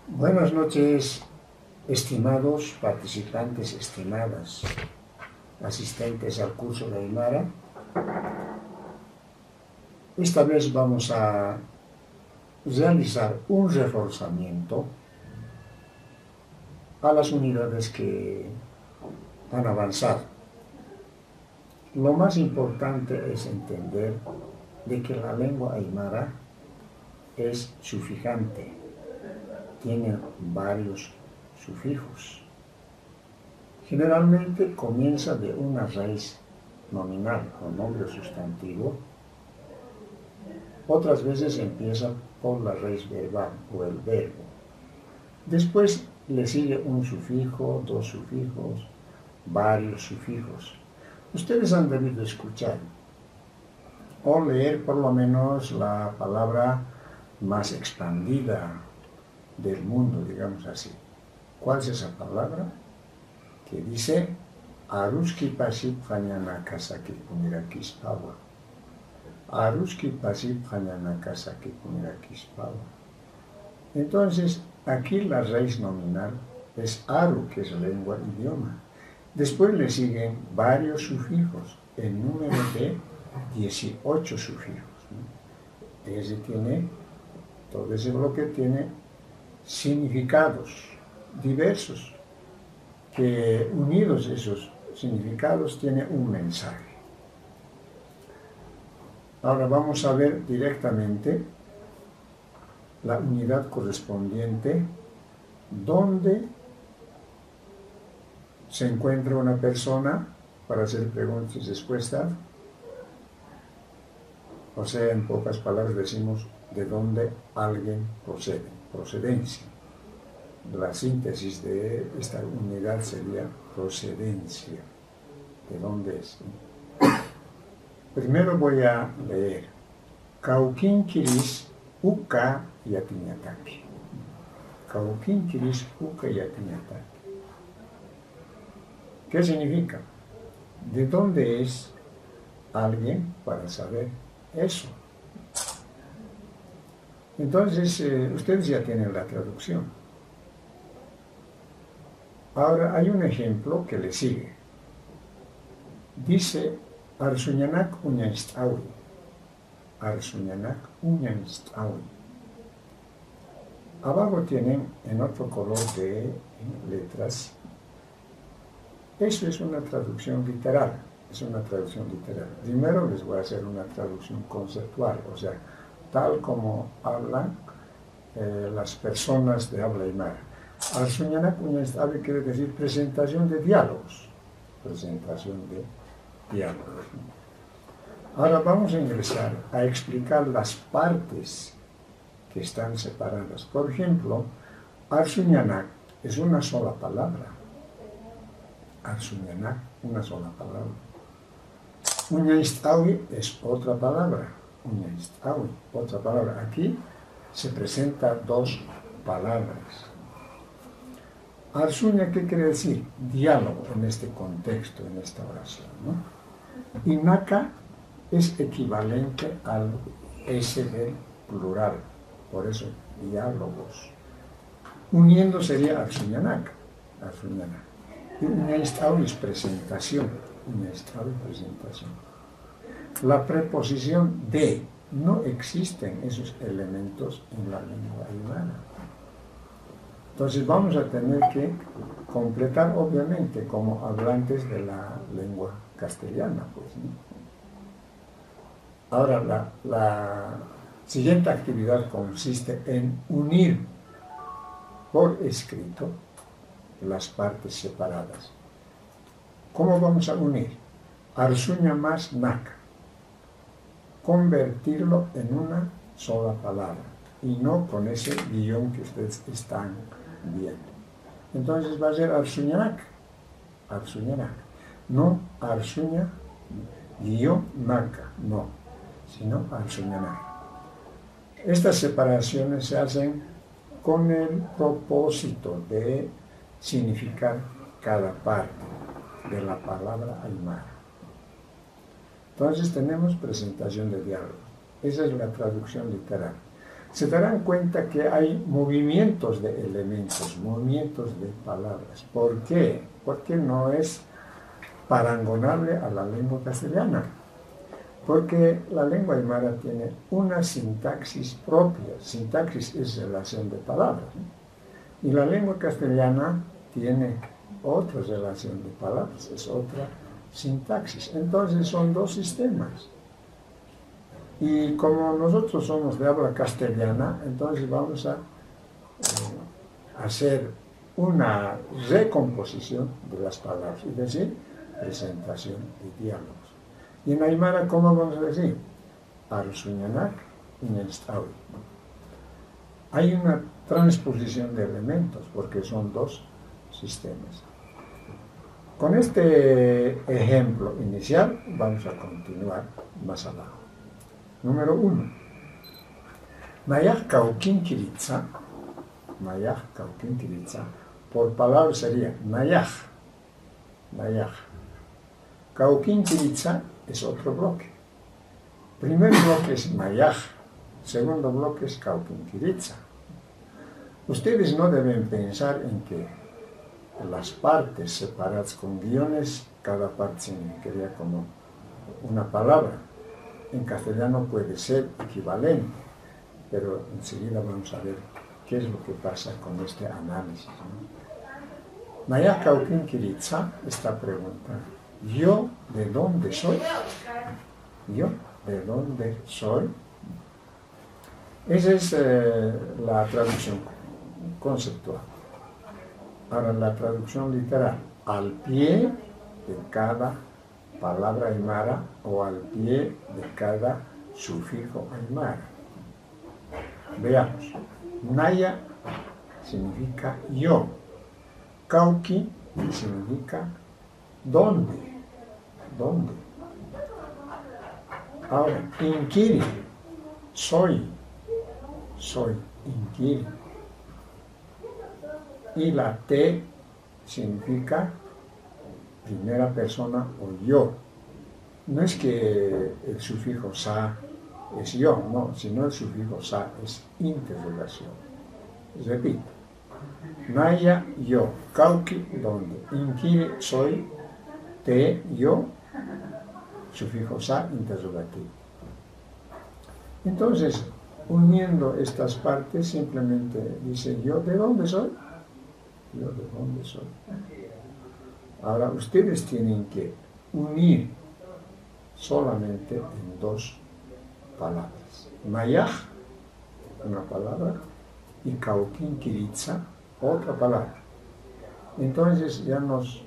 Buenas noches, estimados participantes, estimadas asistentes al curso de Aymara. Esta vez vamos a realizar un reforzamiento a las unidades que han avanzado. Lo más importante es entender de que la lengua aymara es sufijante, tiene varios sufijos. Generalmente comienza de una raíz nominal o nombre sustantivo, otras veces empieza por la raíz verbal o el verbo. Después le sigue un sufijo, dos sufijos, varios sufijos. Ustedes han debido escuchar o leer por lo menos la palabra más expandida del mundo, digamos así. ¿Cuál es esa palabra? Que dice Aruski pasip Hanyanakasaki Pumirakispawa. Aruski pasip Hanyanakasaki Pumirakispawa. Entonces, aquí la raíz nominal es Aru, que es lengua, idioma. Después le siguen varios sufijos, el número de 18 sufijos, ¿no? Todo ese bloque tiene significados diversos, que unidos esos significados tiene un mensaje. Ahora vamos a ver directamente la unidad correspondiente donde se encuentra una persona para hacer preguntas y respuestas. O sea, en pocas palabras decimos de dónde alguien procede, procedencia. La síntesis de esta unidad sería procedencia. ¿De dónde es? Primero voy a leer. Kaukinkiris uka yatiñataki. Kaukinkiris uka yatiñataki. ¿Qué significa? ¿De dónde es alguien para saber eso? Entonces, ustedes ya tienen la traducción. Ahora hay un ejemplo que le sigue. Dice, Arsuñanak uñaistawi. Arsuñanak uñaistawi. Abajo tienen en otro color de letras. Eso es una traducción literal. Es una traducción literal. Primero les voy a hacer una traducción conceptual, o sea, tal como hablan las personas de habla aymara. Arsuñanak uñaistawi quiere decir presentación de diálogos. Presentación de diálogos. Ahora vamos a ingresar a explicar las partes que están separadas. Por ejemplo, Arsuñanak es una sola palabra. Arsuñanak, una sola palabra. Uñaistawi es otra palabra. Uñaistawi, otra palabra. Aquí se presentan dos palabras. Arsuña, ¿qué quiere decir? Diálogo en este contexto, en esta oración, ¿no? Y naka es equivalente al S del plural, por eso diálogos. Uniendo sería Arsuñanak, Arsuñanak. Y uñaistawi es presentación, uñaistawi presentación. La preposición de, no existen esos elementos en la lengua aymara. Entonces vamos a tener que completar, obviamente, como hablantes de la lengua castellana, pues, ¿no? Ahora, la siguiente actividad consiste en unir por escrito las partes separadas. ¿Cómo vamos a unir? Arsuña más nak. Convertirlo en una sola palabra y no con ese guión que ustedes están viendo. Entonces va a ser Arsuñanak. Arsuñanak. No Arsuña guión naka, no, sino Arsuñanak. Estas separaciones se hacen con el propósito de significar cada parte de la palabra aymara. Entonces tenemos presentación de diálogo. Esa es la traducción literal. se darán cuenta que hay movimientos de elementos, movimientos de palabras. ¿Por qué? Porque no es parangonable a la lengua castellana. Porque la lengua aymara tiene una sintaxis propia. Sintaxis es relación de palabras, ¿no? Y la lengua castellana tiene otra relación de palabras, es otra sintaxis. Entonces son dos sistemas. Y como nosotros somos de habla castellana, entonces vamos a hacer una recomposición de las palabras, es decir, presentación y diálogos. Y en aymara, ¿cómo vamos a decir? Arsuñanak y Nelstawi. Hay una transposición de elementos, porque son dos sistemas. Con este ejemplo inicial vamos a continuar más abajo. Número 1. Mayaj kaukin kiritza. Mayaj kaukin kiritza. Por palabra sería Mayaj. Mayaj. Kaukin kiritza es otro bloque. Primer bloque es Mayaj. Segundo bloque es kaukin kiritza. Ustedes no deben pensar en que las partes separadas con guiones, cada parte significaría como una palabra. En castellano puede ser equivalente, pero enseguida vamos a ver qué es lo que pasa con este análisis, ¿no? Mayaj kaukin kiritza está preguntando, ¿yo de dónde soy? ¿Yo de dónde soy? Esa es la traducción conceptual. Ahora la traducción literal, al pie de cada palabra aymara o al pie de cada sufijo aymara. Veamos. Naya significa yo. Kauki significa ¿dónde? ¿Dónde? Ahora, inkiri, soy. Soy, inkiri. Y la te significa primera persona o yo. No es que el sufijo sa es yo, no, sino el sufijo sa es interrogación. Repito. Naya, yo. Kauki, ¿dónde? Inkiri, soy. Te, yo. Sufijo sa, interrogativo. Entonces, uniendo estas partes, simplemente dice yo, ¿de dónde soy? Yo, ¿de dónde soy? Ahora, ustedes tienen que unir solamente en dos palabras. Mayaj, una palabra, y kaukin kiritza, otra palabra. Entonces ya nos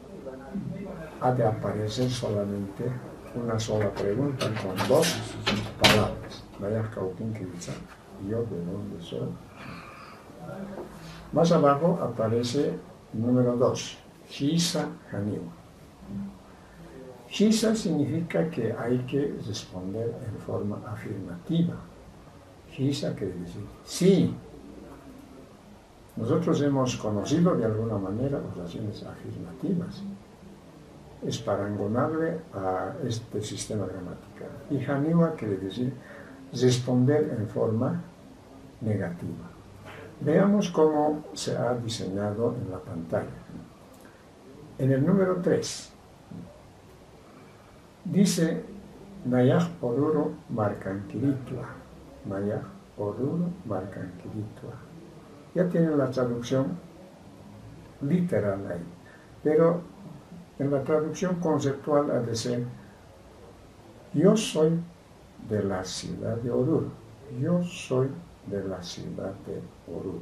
ha de aparecer solamente una sola pregunta con dos palabras. Mayaj kaukin kiritza, yo de dónde soy. Más abajo aparece número 2, Hisa Haniwa. Hisa significa que hay que responder en forma afirmativa. Hisa quiere decir sí. Nosotros hemos conocido de alguna manera oraciones afirmativas. Es parangonable a este sistema gramatical. Y Haniwa quiere decir responder en forma negativa. Veamos cómo se ha diseñado en la pantalla. En el número 3, dice Mayaj oruro marcanquiritla. Mayaj oruro marcanquiritla. Ya tiene la traducción literal ahí, pero en la traducción conceptual ha de ser yo soy de la ciudad de Oruro. Yo soy de la ciudad de Oruro.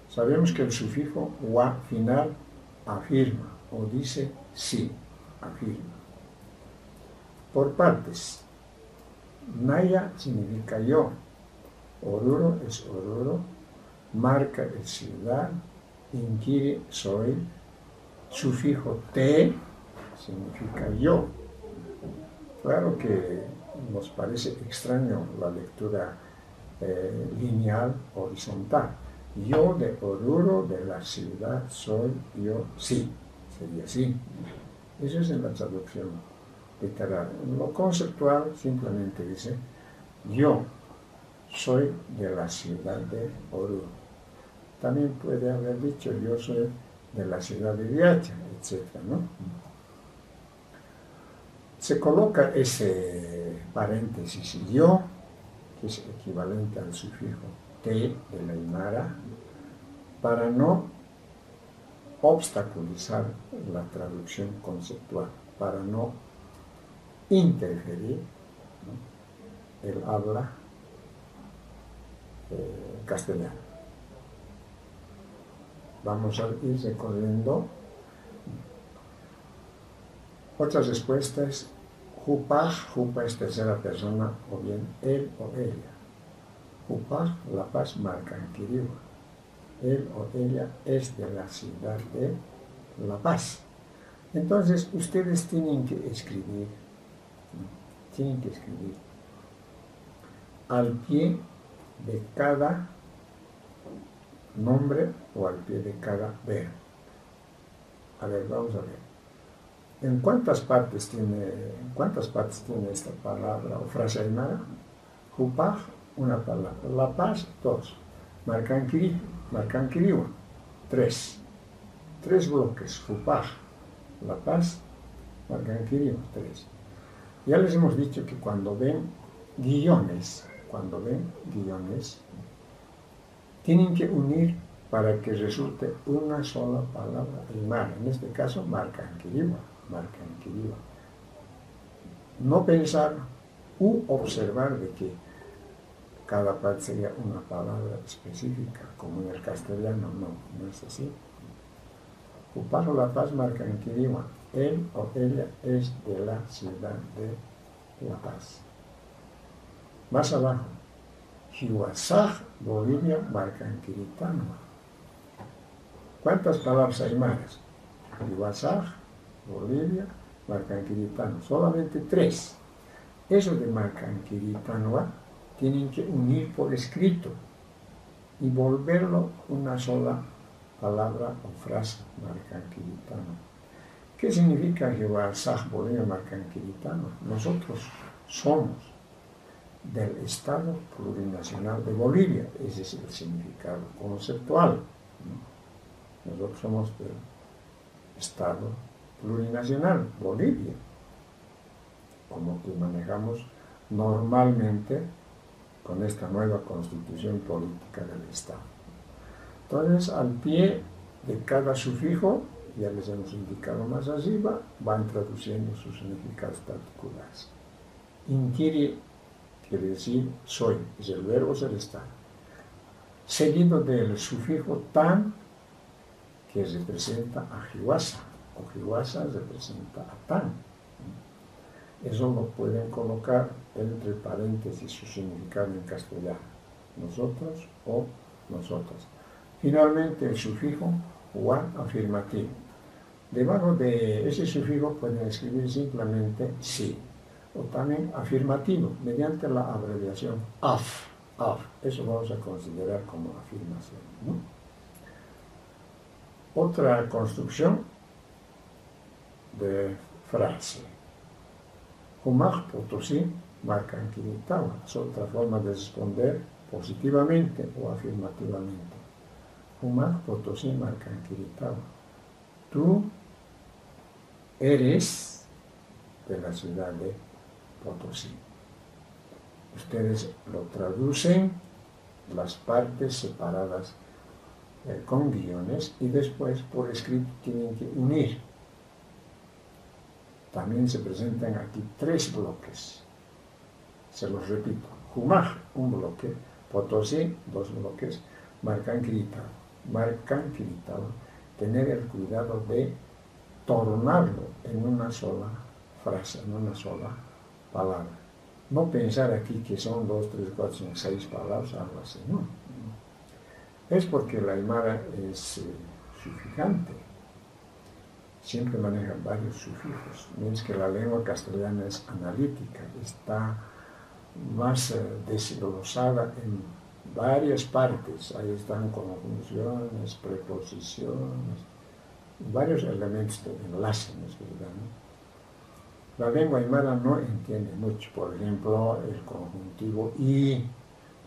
Sabemos que el sufijo wa final afirma o dice sí, afirma. Por partes. Naya significa yo. Oruro es Oruro. Marca es ciudad. Inkiri soy. Sufijo te significa yo. Claro que nos parece extraño la lectura lineal, horizontal. Yo de Oruro, de la ciudad, soy yo, sí, sería así. Eso es en la traducción literal. En lo conceptual simplemente dice yo soy de la ciudad de Oruro. También puede haber dicho, yo soy de la ciudad de Viacha, etc., ¿no? Se coloca ese paréntesis yo, que es equivalente al sufijo te de la aymara, para no obstaculizar la traducción conceptual, para no interferir, ¿no?, el habla castellano. Vamos a ir recorriendo otras respuestas. Jupaj, jupa es tercera persona, o bien él o ella. Jupaj, La Paz, Marcanquiriwa. Él o ella es de la ciudad de La Paz. Entonces, ustedes tienen que escribir, al pie de cada nombre o al pie de cada verbo. A ver, vamos a ver. ¿En cuántas partes tiene esta palabra o frase aymara? Jupaj, una palabra. La Paz, dos. Marcanquiriwa, tres. Tres bloques. Jupaj, La Paz, Marcanquiriwa, tres. Ya les hemos dicho que cuando ven guiones, tienen que unir para que resulte una sola palabra aymara. En este caso, Marcanquiriwa. No pensar u observar de que cada parte sería una palabra específica, como en el castellano, no es así. Jupaj, La Paz, Marcanquiriwa. Él o ella es de la ciudad de La Paz. Más abajo, Hiwasaj, Bolivia, Marcanquiritanua. ¿Cuántas palabras aymaras? Hiwasaj, Bolivia, Marcanquiritanua. Solamente tres. Eso de Marcanquiritanua tienen que unir por escrito y volverlo una sola palabra o frase, Marcanquiritanua. ¿Qué significa Hiwasaj, Bolivia, Marcanquiritanua? Nosotros somos del Estado Plurinacional de Bolivia. Ese es el significado conceptual. Nosotros somos del Estado Plurinacional, Bolivia, como que manejamos normalmente con esta nueva constitución política del Estado. Entonces, al pie de cada sufijo, ya les hemos indicado más arriba, van traduciendo sus significados particulares. Inquiri quiere decir soy, es el verbo ser estar, seguido del sufijo tan, que representa a Hiwasa, o Hiwasa representa a tan. Eso lo pueden colocar entre paréntesis su significado en castellano, nosotros o nosotras. Finalmente el sufijo wa afirmativo. Debajo de ese sufijo pueden escribir simplemente sí, o también afirmativo, mediante la abreviación af. Eso vamos a considerar como afirmación, ¿no? Otra construcción de frase. Jumaj Potosí, Marcanquiritanua. Es otra forma de responder positivamente o afirmativamente. Jumaj Potosí, Marcanquiritanua. Tú eres de la ciudad de Potosí. Ustedes lo traducen, las partes separadas con guiones, y después por escrito tienen que unir. También se presentan aquí tres bloques. Se los repito. Jumaj, un bloque. Potosí, dos bloques. Marcanquiritanua. Tener el cuidado de tornarlo en una sola frase, en una sola palabra. No pensar aquí que son 2, 3, 4, 5, 6 palabras, algo así, no. Es porque la aymara es sufijante. Siempre maneja varios sufijos. Mientras que la lengua castellana es analítica, está más desglosada en varias partes. Ahí están conjunciones, preposiciones, varios elementos de enlace, ¿no es verdad? La lengua aymara no entiende mucho, por ejemplo, el conjuntivo y,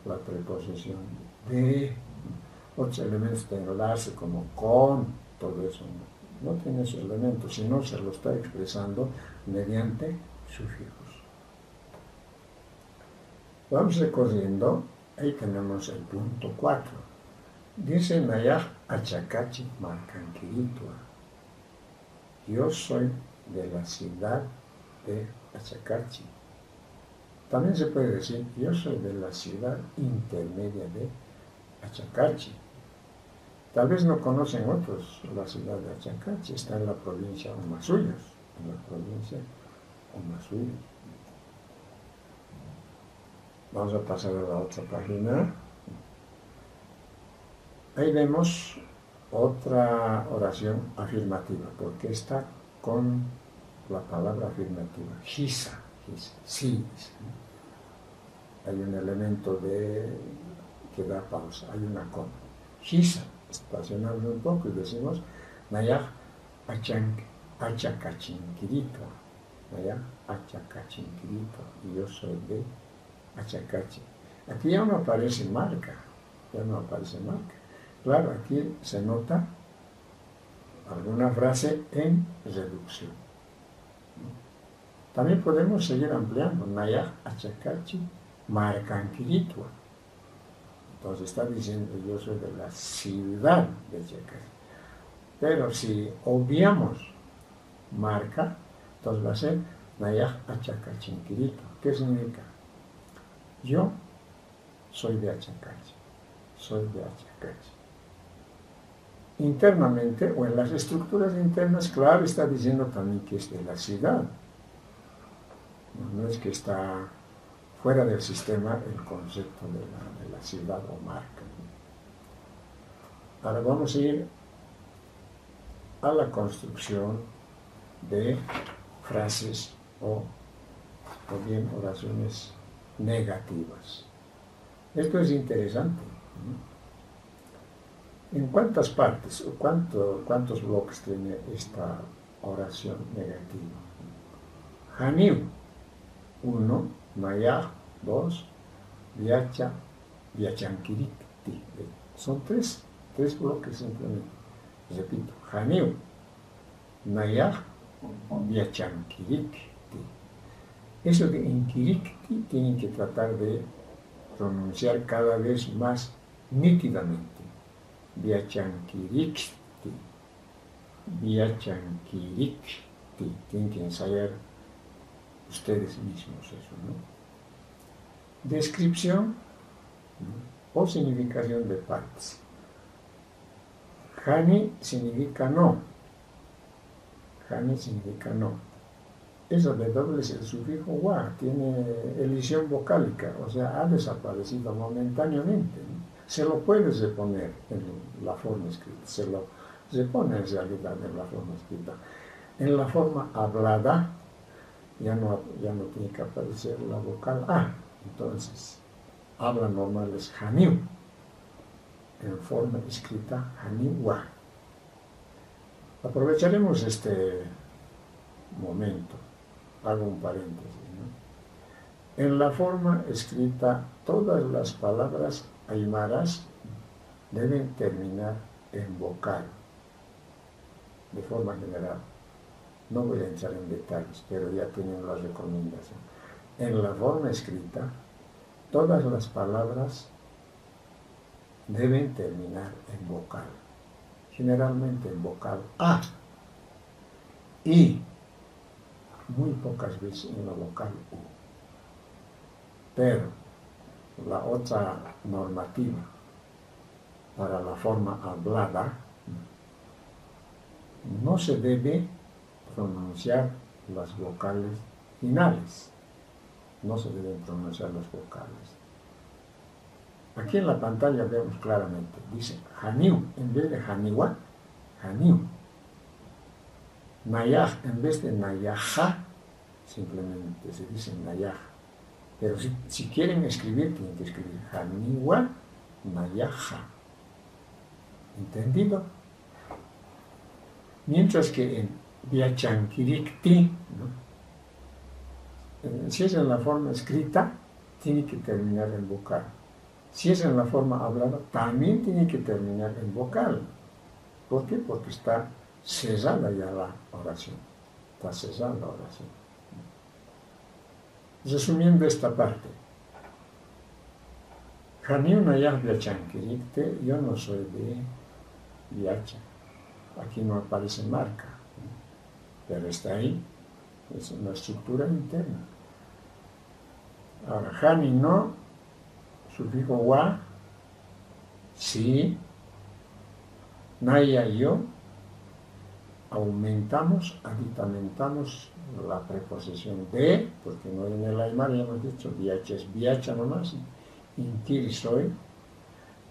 la preposición de, otros elementos de enlace como con, todo eso no tiene esos elementos, sino se lo está expresando mediante sufijos. Vamos recorriendo, ahí tenemos el punto 4. Dice Nayaj Achakachi Marcanquiritua. Yo soy de la ciudad de Achacachi. También se puede decir, yo soy de la ciudad intermedia de Achacachi. Tal vez no conocen otros la ciudad de Achacachi, está en la provincia Humasuyos, Vamos a pasar a la otra página. Ahí vemos otra oración afirmativa, porque está con la palabra afirmativa. Hisa, sí. Hay un elemento que da pausa, hay una coma. Hisa, estacionamos un poco y decimos Nayaj Achacachinquirito. Nayaj Achacachinquirito. Y yo soy de Achacachi. Aquí ya no aparece marca. Claro, aquí se nota alguna frase en reducción. También podemos seguir ampliando. Nayaj Achacachi Marcanquiritua. Entonces está diciendo yo soy de la ciudad de Achacachi. Pero si obviamos marca, entonces va a ser Nayaj Achacachinquirito. ¿Qué significa? Yo soy de Achacachi. Internamente, o en las estructuras internas, claro, está diciendo también que es de la ciudad. No es que está fuera del sistema el concepto de la ciudad o marca. Ahora vamos a ir a la construcción de frases o bien oraciones negativas. Esto es interesante. ¿En cuántas partes o cuántos bloques tiene esta oración negativa? Haniu, 1, Nayaj, 2, Viachanquiricti. Son tres bloques simplemente. Repito, Haniu, Nayaj, Viachanquiricti. Eso de inquiricti tienen que tratar de pronunciar cada vez más nítidamente. Viachanquiricti. Tienen que ensayar ustedes mismos eso, ¿no? Descripción o significación de partes. Hani significa no. Esa W es el sufijo wa, tiene elisión vocálica, o sea, ha desaparecido momentáneamente, ¿no? Se lo puedes reponer en la forma escrita, se lo repone en realidad en la forma escrita. En la forma hablada ya no tiene que aparecer la vocal A, entonces habla normal es haniu, en forma escrita haniu wa. Aprovecharemos este momento, hago un paréntesis, ¿no? En la forma escrita, todas las palabras aymaras deben terminar en vocal, de forma general. No voy a entrar en detalles, pero ya tienen la recomendación. En la forma escrita, todas las palabras deben terminar en vocal, generalmente en vocal A, y muy pocas veces en la vocal U. Pero la otra normativa para la forma hablada no se debe pronunciar las vocales finales. No se deben pronunciar las vocales. Aquí en la pantalla vemos claramente, dice haniu en vez de haniwa, haniu. Nayaj en vez de nayaja, simplemente se dice nayaj. Pero si quieren escribir, tienen que escribir haniwa, nayaja. ¿Entendido? Mientras que en viachanquiricti, ¿no? Si es en la forma escrita, tiene que terminar en vocal. Si es en la forma hablada, también tiene que terminar en vocal. ¿Por qué? Porque está cesada ya la oración. Está cesada la oración. Resumiendo esta parte, yo no soy de Viacha. Aquí no aparece marca, pero está ahí. Es una estructura interna. Ahora, Hani no, sufijo wa, sí, Naya yo, aditamentamos la preposición de, porque no en el Aymara ya hemos dicho, Viacha es Viacha nomás, Inkiri soy.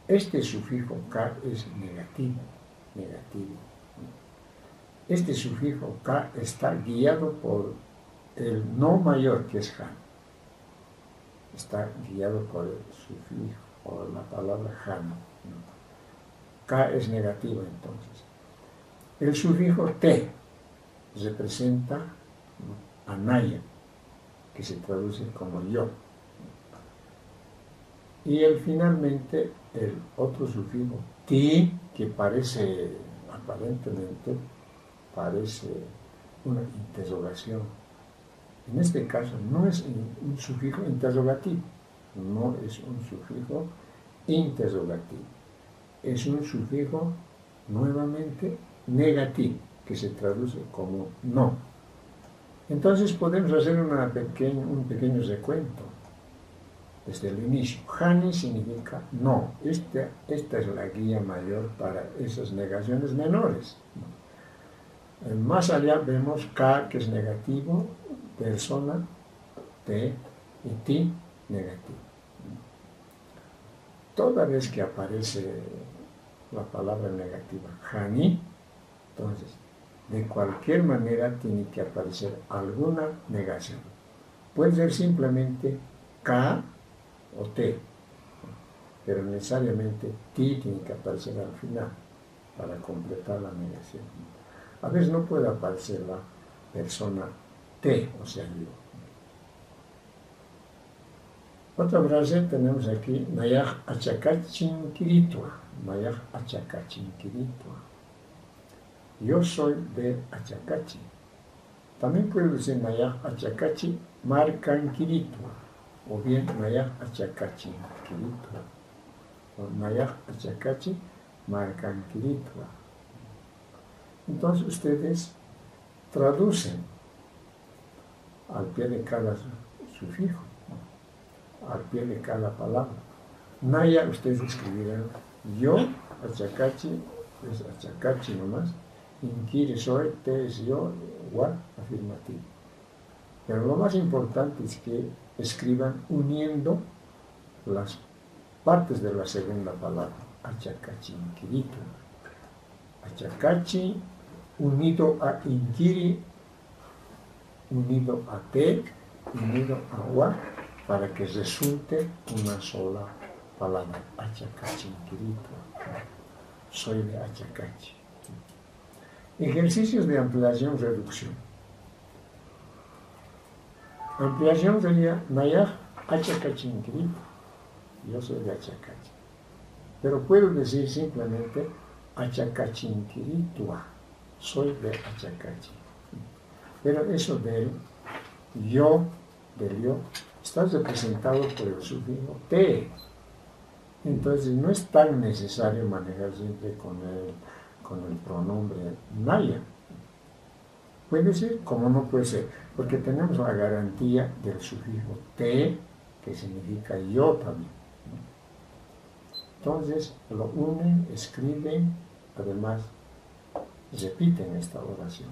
Este sufijo ka es negativo. Este sufijo ka está guiado por el no mayor, que es han. Está guiado por el sufijo, por la palabra han. Ka es negativo entonces. El sufijo te representa a naya, que se traduce como yo. Y finalmente el otro sufijo ti, que aparentemente parece una interrogación. En este caso no es un sufijo interrogativo, no es un sufijo interrogativo, es un sufijo nuevamente negativo, que se traduce como no. Entonces podemos hacer un pequeño recuento desde el inicio. Hani significa no. Esta es la guía mayor para esas negaciones menores. Más allá vemos ka, que es negativo, persona, te, y ti, negativo. Toda vez que aparece la palabra negativa, hani, entonces, de cualquier manera tiene que aparecer alguna negación. Puede ser simplemente ka o te, pero necesariamente ti tiene que aparecer al final para completar la negación. A veces no puede aparecer la persona te, o sea, yo. Otra frase tenemos aquí, Nayaj achakachin kiritwa. Nayaj achakachin kiritwa. Yo soy de Achacachi. También puede decir Nayaj achakachi marcan kiritwa. O bien Nayaj achakachin kiritwa. O Nayaj achakachi marcan kiritwa. Entonces ustedes traducen al pie de cada sufijo, al pie de cada palabra. Naya, ustedes escribirán yo, Achacachi, es Achacachi nomás, Inkiri soy, te es yo, wa, afirmativo. Pero lo más importante es que escriban uniendo las partes de la segunda palabra, Achacachi, Inkirito. Achacachi unido a Inkiri, unido a te, unido a wa, para que resulte una sola palabra, Achacachi, Inkirito. Soy de Achacachi. Ejercicios de ampliación-reducción. Ampliación sería Nayaj Achacachi, Inkirito. Yo soy de Achacachi. Pero puedo decir simplemente Achacachi, Inkiritua. Soy de Achacachi. Pero eso del yo, está representado por el sufijo te. Entonces no es tan necesario manejar siempre con el pronombre naya. Puede ser como no puede ser, porque tenemos la garantía del sufijo te, que significa yo también. Entonces lo unen, escriben, además repiten esta oración.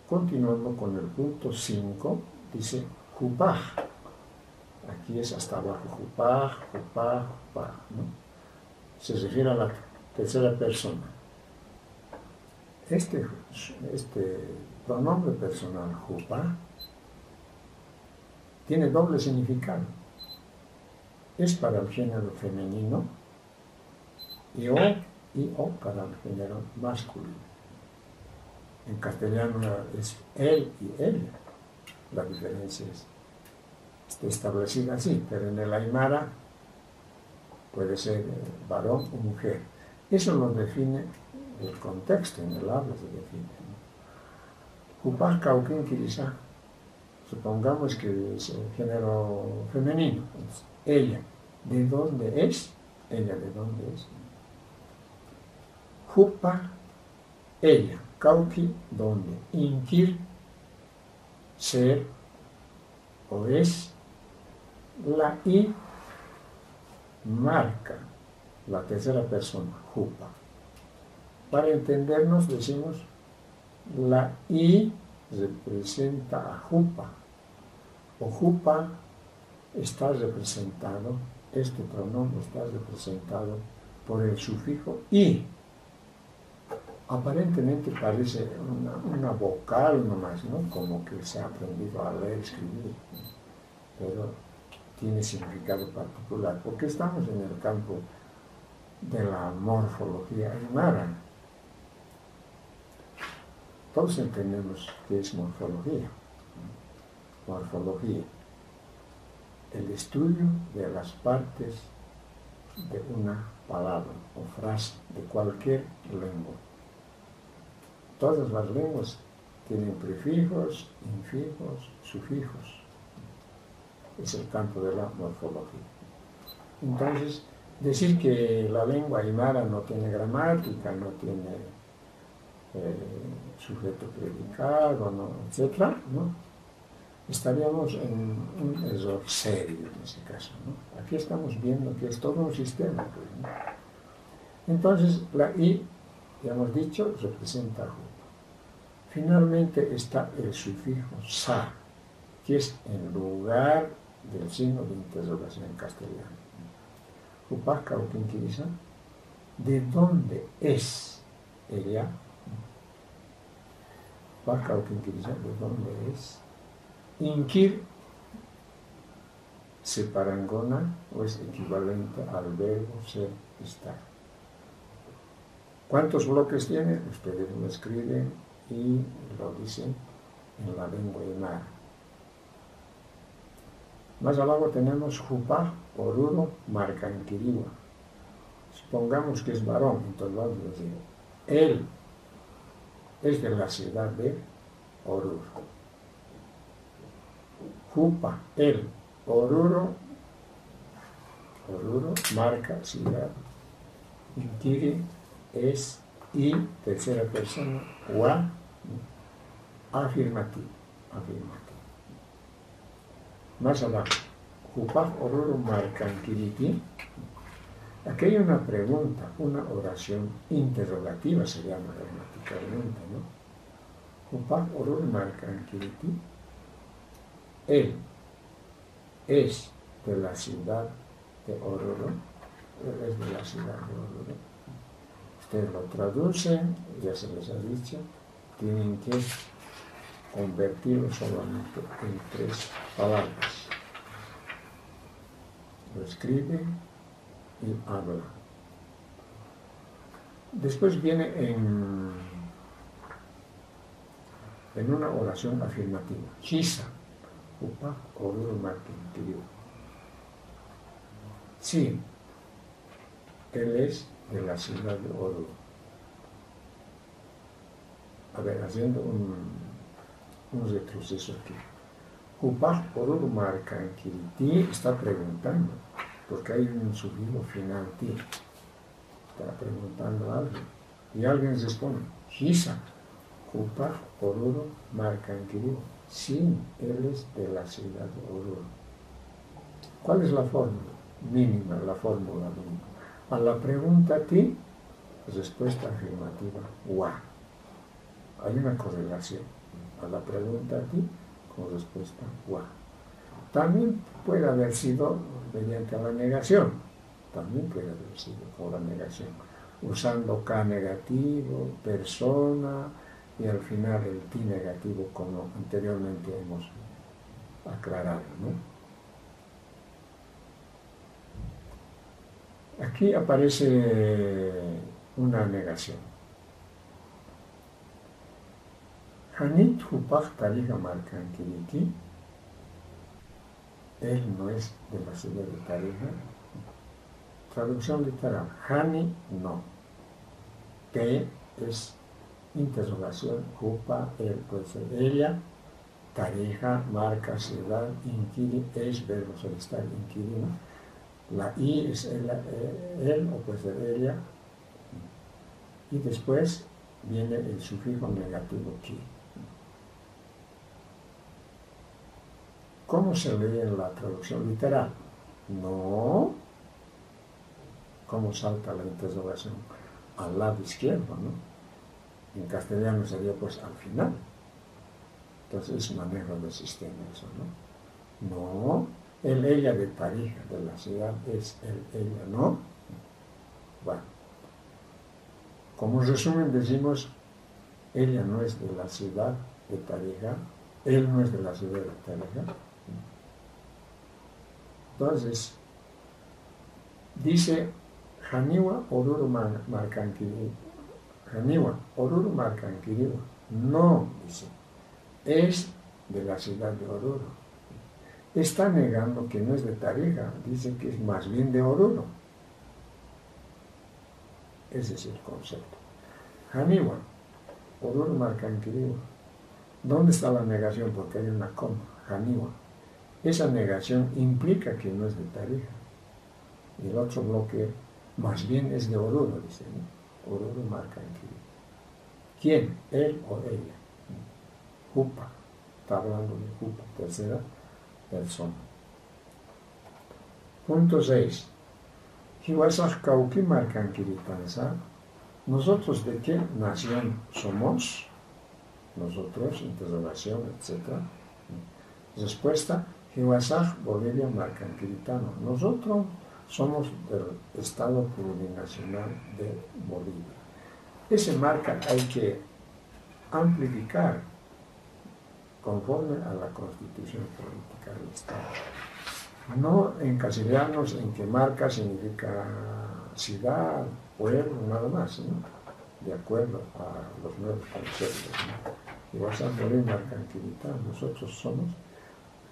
Continuando con el punto 5, dice Jupaj. Aquí es hasta abajo, Jupaj, ¿no? Se refiere a la tercera persona. Este pronombre personal, Jupaj, tiene doble significado. Es para el género femenino y o para el género masculino. En castellano es él y ella. La diferencia es está establecida así, pero en el Aymara puede ser varón o mujer. Eso lo define el contexto, en el habla se define. Jupaj Cauquín Quirisa, supongamos que es el género femenino, es ella. ¿De dónde es? Ella, ¿de dónde es? Jupa, ella. Cauqui, ¿dónde? Inquir, ser o es. La I marca la tercera persona, Jupa. Para entendernos decimos la I representa a Jupa, o Jupa está representado, este pronombre está representado por el sufijo I. Aparentemente parece una vocal nomás, ¿no? Como que se ha aprendido a leer y escribir, pero tiene significado particular, porque estamos en el campo de la morfología aymara. Todos entendemos qué es morfología. Morfología, el estudio de las partes de una palabra o frase de cualquier lengua. Todas las lenguas tienen prefijos, infijos, sufijos. Es el campo de la morfología. Entonces, decir que la lengua aymara no tiene gramática, no tiene sujeto predicado, ¿no? Etcétera, ¿no? Estaríamos en un error serio en ese caso, ¿no? Aquí estamos viendo que es todo un sistema, pues, ¿no? Entonces, la I, ya hemos dicho, representa Jupa. Finalmente está el sufijo sa, que es en lugar del signo de interrogación en castellano. Jupaj Cauquín Quirisa, ¿de dónde es ella? Jupaj Cauquín Quirisa, ¿de dónde es? Inquir se parangona o es equivalente al verbo ser, estar. ¿Cuántos bloques tiene? Ustedes lo escriben y lo dicen en la lengua aymara. Más abajo tenemos Jupaj Oruro Marcanquirigua. Supongamos que es varón, entonces vamos a decir, él es de la ciudad de Oruro. Jupa, él, Oruro marca ciudad. Inquiri es y, tercera persona, wa, afirmativo. Más abajo, Jupaj Oruro Marcanquiriti. Aquí hay una pregunta, una oración interrogativa, se llama gramaticalmente, ¿no? Jupaj Oruro Marcanquiriti. Él es de la ciudad de Oruro. Él es de la ciudad de Oruro. Ustedes lo traducen, ya se les ha dicho, tienen que convertirlo solamente en 3 palabras. Lo escriben y hablan. Después viene en una oración afirmativa. Chisa, Jupaj Oruro Marcanquirigua. Sí, él es de la ciudad de Oruro. A ver, haciendo un retroceso aquí. Jupaj Oruro Marcanquiriti está preguntando, porque hay un sufijo final ti. Está preguntando algo. Y alguien responde, Shisa, Jupaj Oruro Marcanquirigua. Sí, él es de la ciudad de Oruro. ¿Cuál es la fórmula mínima, la fórmula mínima? A la pregunta ti, respuesta afirmativa, wa. Hay una correlación. A la pregunta a ti, con respuesta wa. También puede haber sido mediante la negación. También puede haber sido por la negación. Usando K negativo, persona, y al final el ti negativo, como anteriormente hemos aclarado, ¿no? Aquí aparece una negación. Hanit Jupaj Tariga Marcanquiriti. él no es de la ciudad de Tarija. Traducción literal, Hani no. Te es interrogación, Jupa, él puede ser ella, Tarija, marca, ciudad, inquiri, es verbo suele estar inquilino. La I es él o puede ser ella. Y después viene el sufijo negativo ki. ¿Cómo se lee en la traducción literal? No. ¿Cómo salta la interrogación? Al lado izquierdo, ¿no? En castellano sería pues al final. Entonces es manejo del sistema eso, ¿no? No. El ella de Tarija, de la ciudad, es el ella, ¿no? Bueno. Como resumen decimos, ella no es de la ciudad de Tarija, él no es de la ciudad de Tarija. Entonces, dice, Haniwa Oruru Marcankiriwa. Haniwa Oruru Marcankiriwa. No, dice, es de la ciudad de Oruro. Está negando que no es de Tarija, dice que es más bien de Oruro. Ese es el concepto. Haniwa Oruru Marcankiriwa. ¿Dónde está la negación? Porque hay una coma. Haniwa. Esa negación implica que no es de Tarija. Y el otro bloque más bien es de Oruro, dice, ¿no? Oruro Marcankiriwa. ¿Quién? ¿Él o ella? Jupa. Está hablando de Jupa, tercera persona. Punto 6. Hiwasaj Kauki Marcankiritansa. ¿Nosotros de qué nación somos? Nosotros, interrogación, etc. Respuesta, Hiwasaj Bolivia Marcanquiritano. Nosotros somos del Estado Plurinacional de Bolivia. Ese marca hay que amplificar conforme a la Constitución Política del Estado. No encasillarnos en que marca significa ciudad, pueblo, nada más, ¿no? De acuerdo a los nuevos conceptos, ¿no? Igual San Bolivia Marcanquiritano, nosotros somos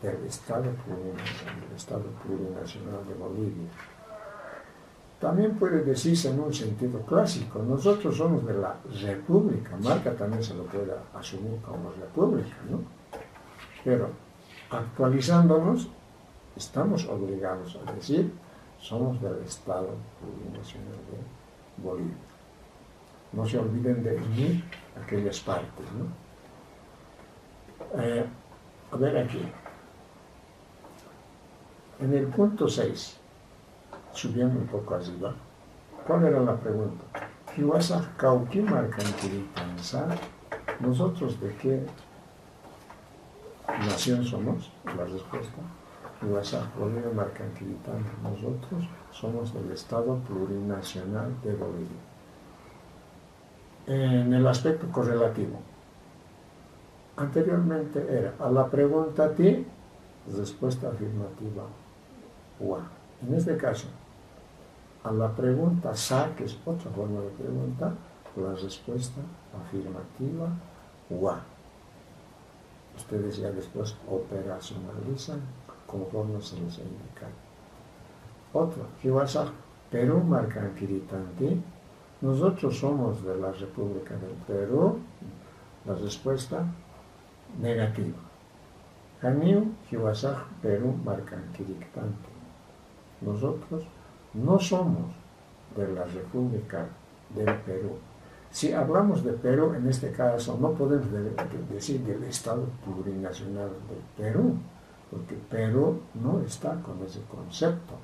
del Estado Plurinacional de Bolivia. También puede decirse en un sentido clásico, nosotros somos de la República, marca también se lo puede asumir como República, ¿no? Pero actualizándonos, estamos obligados a decir, somos del Estado Plurinacional de Bolivia. No se olviden de unir aquellas partes, ¿no? A ver aquí. En el punto 6, subiendo un poco arriba, ¿cuál era la pregunta? Hiwasaj Kauki Marcankiritansa. ¿Nosotros de qué nación somos? La respuesta. Hiwasaj Bolivia Marcanquiritano. Nosotros somos del Estado Plurinacional de Bolivia. En el aspecto correlativo. Anteriormente era a la pregunta ti, respuesta afirmativa wa. En este caso, a la pregunta sa, que es otra forma de pregunta, la respuesta afirmativa wa. Ustedes ya después operacionalizan conforme se les ha indicado. Otro, Hiwasaj Perú Marcankiritanti. Nosotros somos de la República del Perú. La respuesta negativa. Haniu Hiwasaj Perú Marcankiritanti. Nosotros no somos de la República del Perú. Si hablamos de Perú, en este caso, no podemos decir del Estado Plurinacional del Perú, porque Perú no está con ese concepto,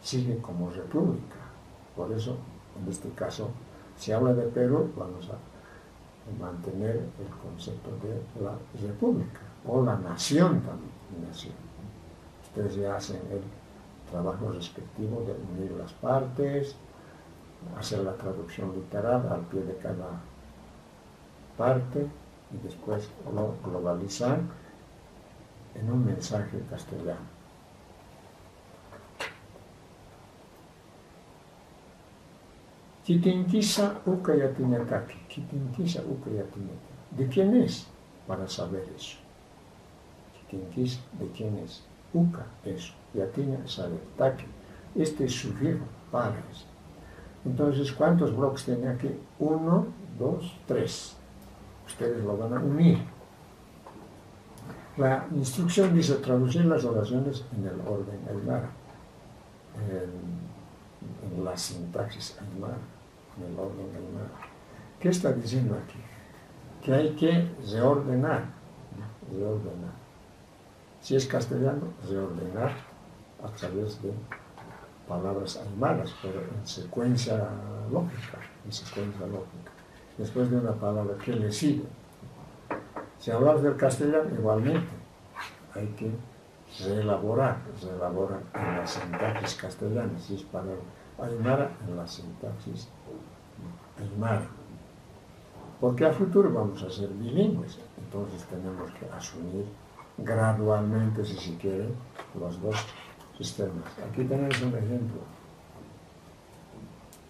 sigue como república. Por eso, en este caso, si habla de Perú, vamos a mantener el concepto de la república, o la nación también, nación. Ustedes ya hacen el trabajo respectivo de unir las partes, hacer la traducción literal al pie de cada parte y después lo globalizar en un mensaje castellano. Kitinkisa ukayatinetaki, kitinkisa ukayatinetaki. ¿De quién es? Para saber eso. Kitinkisa, ¿de quién es? uca, eso, yatina, sabe, taque. Este es sufijo, pares. Entonces, ¿cuántos bloques tiene aquí? 1, 2, 3. Ustedes lo van a unir. La instrucción dice traducir las oraciones en el orden aymara, en la sintaxis aymara, en el orden aymara. ¿Qué está diciendo aquí? Que hay que reordenar, ¿no? Reordenar. Si es castellano, reordenar a través de palabras aymaras, pero en secuencia lógica, después de una palabra que le sigue. Si hablamos del castellano, igualmente, hay que reelaborar en la sintaxis castellana, si es palabra aymara, en la sintaxis aymara. Porque a futuro vamos a ser bilingües, entonces tenemos que asumir gradualmente, si se quiere, los dos sistemas. Aquí tenemos un ejemplo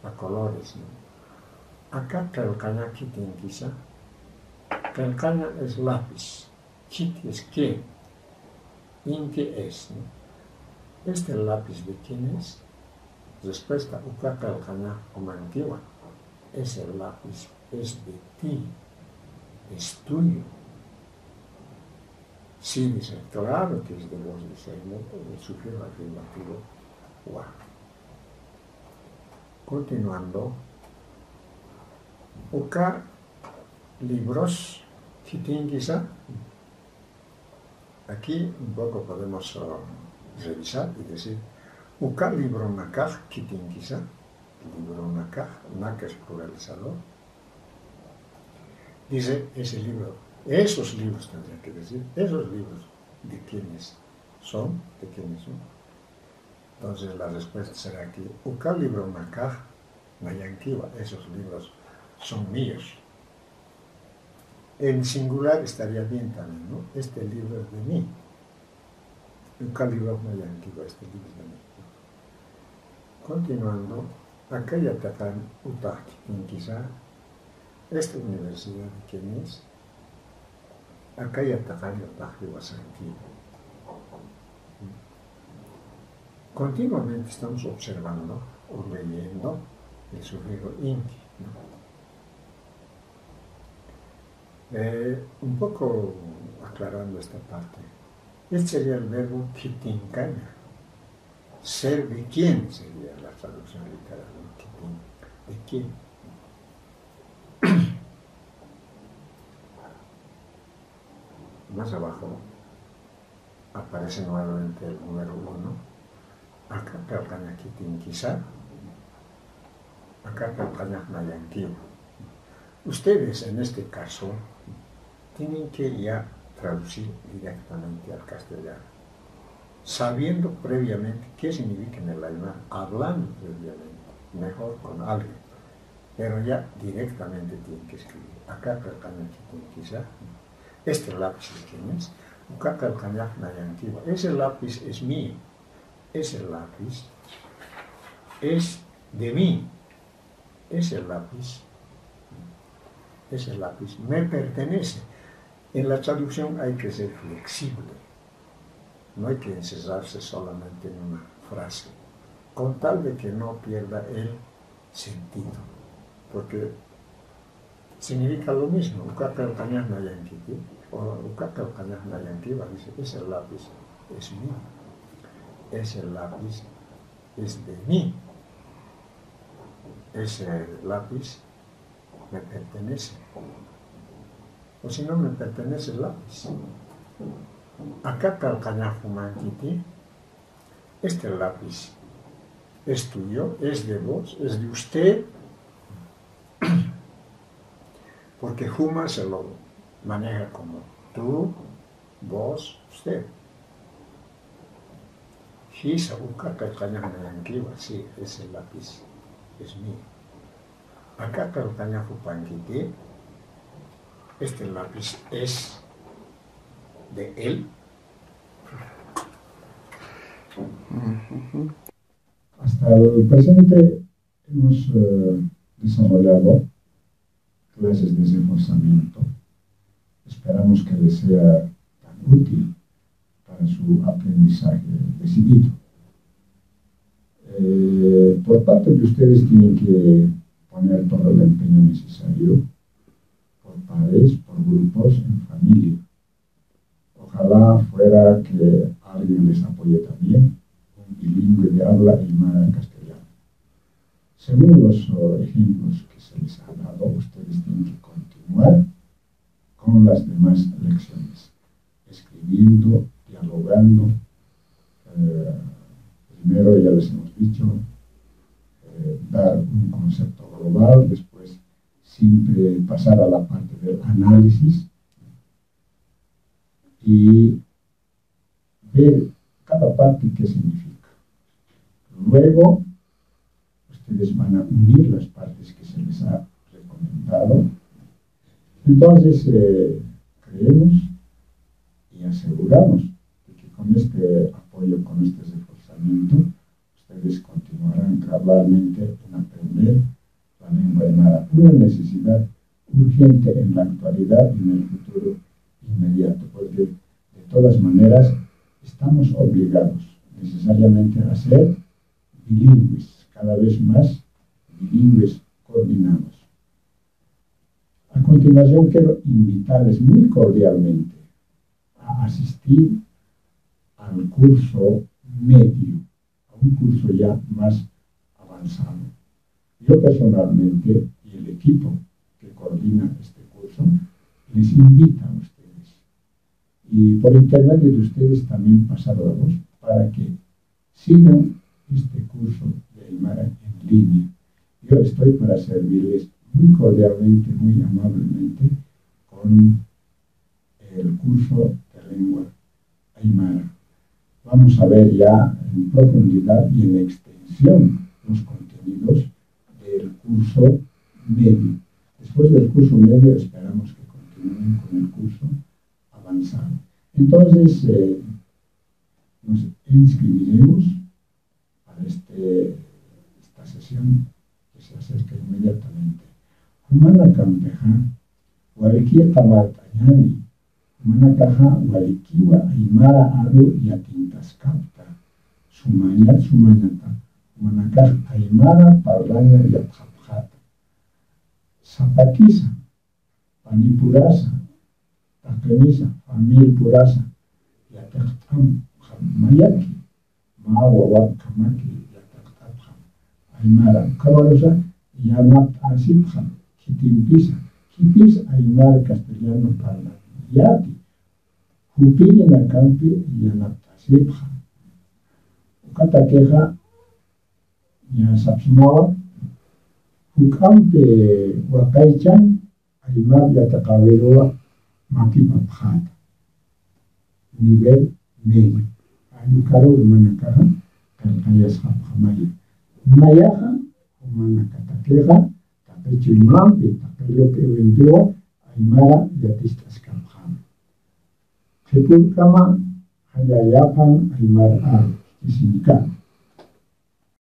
a colores, ¿no? Acá calcaña kitin quizá. Calcaña es lápiz, kit es qué, inti es, ¿no? Este lápiz de quién es. Respuesta, uca calcaña como antigua. Ese lápiz es de ti, es tuyo. Sí, dice, claro que es de vos, dice el sufijo afirmativo, wa. Continuando, uca libros kitin quizá. Aquí un poco podemos revisar y decir, uca libro nakaj kitin quizá. Libro nakaj, nak es pluralizador. Dice ese libro, esos libros tendría que decir, esos libros, ¿de quiénes son? ¿De quiénes son? Entonces la respuesta será aquí, uca libro nakaj nayankiwa, esos libros son míos. En singular estaría bien también, ¿no? Este libro es de mí. Uca libro nayankiwa, este libro es de mí. Continuando, acá ya takan utaki, quizá. Esta universidad, ¿de quién es? Acá ya takan utaki wasanki. Continuamente estamos observando o leyendo el sufijo inti, ¿no? Un poco aclarando esta parte. Este sería el verbo kitinkaña. Ser de quién sería la traducción literal. ¿De quién? Más abajo aparece nuevamente el número 1. Acá calcaña kitin quizá. Acá calcaña nayankiwa. Ustedes en este caso tienen que ya traducir directamente al castellano, sabiendo previamente qué significa en el aymara, hablando previamente, mejor con alguien, pero ya directamente tienen que escribir. Acá calcaña kitin quizá. Este lápiz de quién es, uca calcaña nayankiwa. Ese lápiz es mío, ese lápiz es de mí, ese lápiz me pertenece. En la traducción hay que ser flexible, no hay que encerrarse solamente en una frase, con tal de que no pierda el sentido, porque significa lo mismo. Uca calcaña nayankiwa, o uca calcaña nayankiwa, dice, ese lápiz es mío, ese lápiz es de mí, ese lápiz me pertenece. O si no me pertenece el lápiz. Acá calcaña fumankiti, este lápiz es tuyo, es de vos, es de usted, porque Juma se lo maneja como tú, vos, usted. Hisa uka calcaña nayankiwa, sí, ese lápiz es mío. Acá calcaña fupankiti, este lápiz es de él. Hasta el presente hemos desarrollado clases de reforzamiento. Esperamos que les sea tan útil para su aprendizaje decidido. Por parte de ustedes tienen que poner todo el empeño necesario por pares, por grupos, en familia. Ojalá fuera que alguien les apoye también, un bilingüe de habla aymara en castellano. Según los ejemplos que se les ha dado, ustedes tienen que continuar con las demás lecciones, escribiendo, dialogando. Primero, ya les hemos dicho, dar un concepto global, después siempre pasar a la parte del análisis y ver cada parte qué significa. Luego, ustedes van a unir las partes que se les ha recomendado. Entonces, creemos y aseguramos de que con este apoyo, con este reforzamiento, ustedes continuarán gradualmente en aprender la lengua aymara. Una necesidad urgente en la actualidad y en el futuro inmediato, porque de todas maneras estamos obligados necesariamente a ser bilingües, cada vez más bilingües coordinados. A continuación quiero invitarles muy cordialmente a asistir al curso medio, a un curso ya más avanzado. Yo personalmente y el equipo que coordina este curso les invita a ustedes y por intermedio de ustedes también pasar la voz para que sigan este curso de aymara en línea. Yo estoy para servirles muy cordialmente, muy amablemente con el curso de lengua aymara. Vamos a ver ya en profundidad y en extensión los contenidos del curso medio. Después del curso medio esperamos que continúen con el curso avanzado. Entonces, nos inscribiremos para esta sesión que se acerca inmediatamente. Humana Campeja, Walikia Tamartañani, Humana Caja, Walikiwa, Aymara Aru y Atintascapta, Sumañata, Humana Caja, Aymara, Parlaña y Atjapjata, Zapakisa, Panipurasa, Takenisa, Famil Purasa, Yataktam, Mayaki, Mawawak Kamaki, Yataktam, Aymara, Kabarusa, Yanat Asipja, Kitimpisa, Kipis Aymara castellano parla, Yati, Jupiri Nakampi, Yanat Asipja, Ukatakeja, Yasapsmawa, Ukampe Wakaichan, Aymar Yatakaveroa, Makipapjata. Nivel medio. Ayukaro Manakaja, Kalkayashapjamaya. Mayaja, Manakatakeja, Tapechilampi, Tapelope Vendewa, Aymara Yatistaskamjam. Kepurkama, Hayayapan, Aymar Ar, Isinkan.